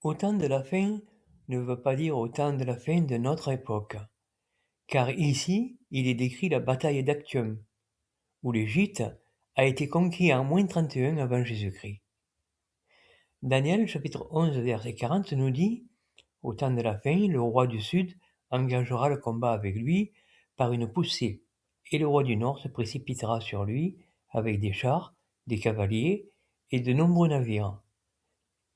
Au temps de la fin ne veut pas dire au temps de la fin de notre époque, car ici il est décrit la bataille d'Actium, où l'Égypte a été conquis en -31 avant Jésus-Christ. Daniel chapitre 11 verset 40 nous dit: au temps de la fin, le roi du Sud engagera le combat avec lui par une poussée, et le roi du Nord se précipitera sur lui avec des chars, des cavaliers et de nombreux navires.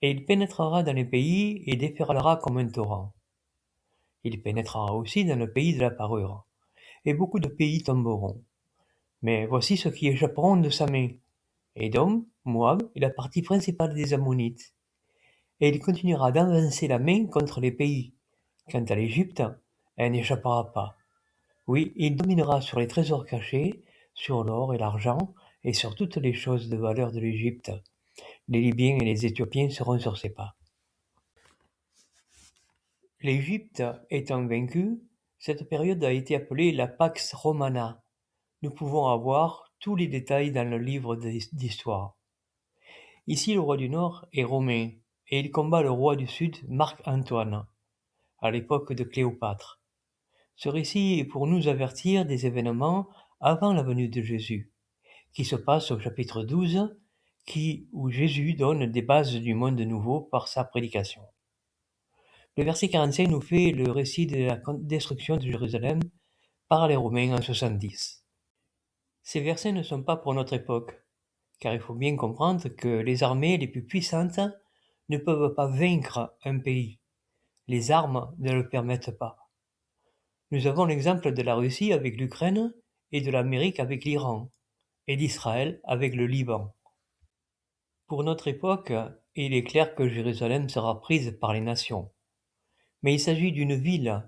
Et il pénétrera dans les pays et déferlera comme un torrent. Il pénétrera aussi dans le pays de la parure, et beaucoup de pays tomberont. Mais voici ceux qui échapperont de sa main: Édom, Moab et la partie principale des Ammonites. Et il continuera d'avancer la main contre les pays. Quant à l'Égypte, elle n'échappera pas. Oui, il dominera sur les trésors cachés, sur l'or et l'argent, et sur toutes les choses de valeur de l'Égypte. Les Libyens et les Éthiopiens seront sur ses pas. L'Égypte étant vaincue, cette période a été appelée la Pax Romana. Nous pouvons avoir tous les détails dans le livre d'histoire. Ici, le roi du Nord est romain, et il combat le roi du Sud, Marc-Antoine, à l'époque de Cléopâtre. Ce récit est pour nous avertir des événements avant la venue de Jésus, qui se passe au chapitre 12, où Jésus donne des bases du monde nouveau par sa prédication. Le verset 45 nous fait le récit de la destruction de Jérusalem par les Romains en 70. Ces versets ne sont pas pour notre époque, car il faut bien comprendre que les armées les plus puissantes ne peuvent pas vaincre un pays. Les armes ne le permettent pas. Nous avons l'exemple de la Russie avec l'Ukraine et de l'Amérique avec l'Iran, et d'Israël avec le Liban. Pour notre époque, il est clair que Jérusalem sera prise par les nations. Mais il s'agit d'une ville,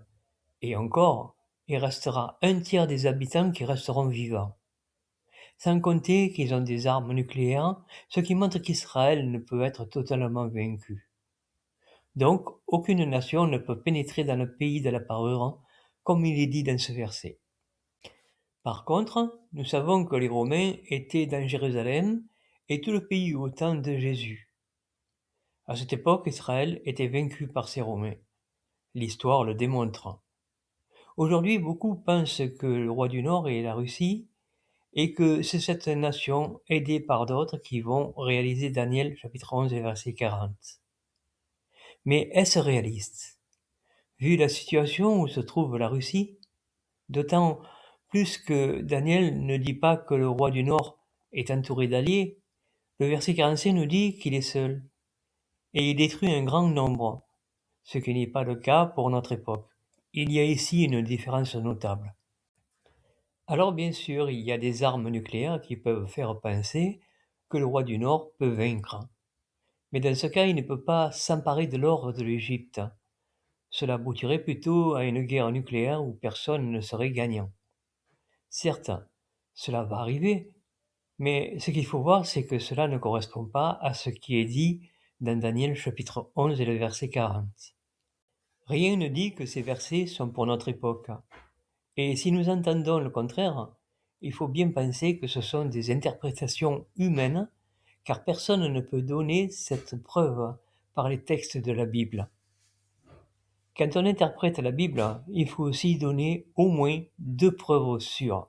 et encore, il restera un tiers des habitants qui resteront vivants. Sans compter qu'ils ont des armes nucléaires, ce qui montre qu'Israël ne peut être totalement vaincu. Donc, aucune nation ne peut pénétrer dans le pays de la parure, comme il est dit dans ce verset. Par contre, nous savons que les Romains étaient dans Jérusalem et tout le pays au temps de Jésus. À cette époque, Israël était vaincu par ces Romains. L'histoire le démontre. Aujourd'hui, beaucoup pensent que le roi du Nord est la Russie et que c'est cette nation, aidée par d'autres, qui vont réaliser Daniel chapitre 11 et verset 40. Mais est-ce réaliste? Vu la situation où se trouve la Russie, d'autant plus que Daniel ne dit pas que le roi du Nord est entouré d'alliés, le verset 45 nous dit qu'il est seul, et il détruit un grand nombre, ce qui n'est pas le cas pour notre époque. Il y a ici une différence notable. Alors bien sûr, il y a des armes nucléaires qui peuvent faire penser que le roi du Nord peut vaincre. Mais dans ce cas, il ne peut pas s'emparer de l'or de l'Égypte. Cela aboutirait plutôt à une guerre nucléaire où personne ne serait gagnant. Certes, cela va arriver, mais ce qu'il faut voir, c'est que cela ne correspond pas à ce qui est dit dans Daniel chapitre 11 et le verset 40. Rien ne dit que ces versets sont pour notre époque. Et si nous entendons le contraire, il faut bien penser que ce sont des interprétations humaines, car personne ne peut donner cette preuve par les textes de la Bible. Quand on interprète la Bible, il faut aussi donner au moins 2 preuves sûres.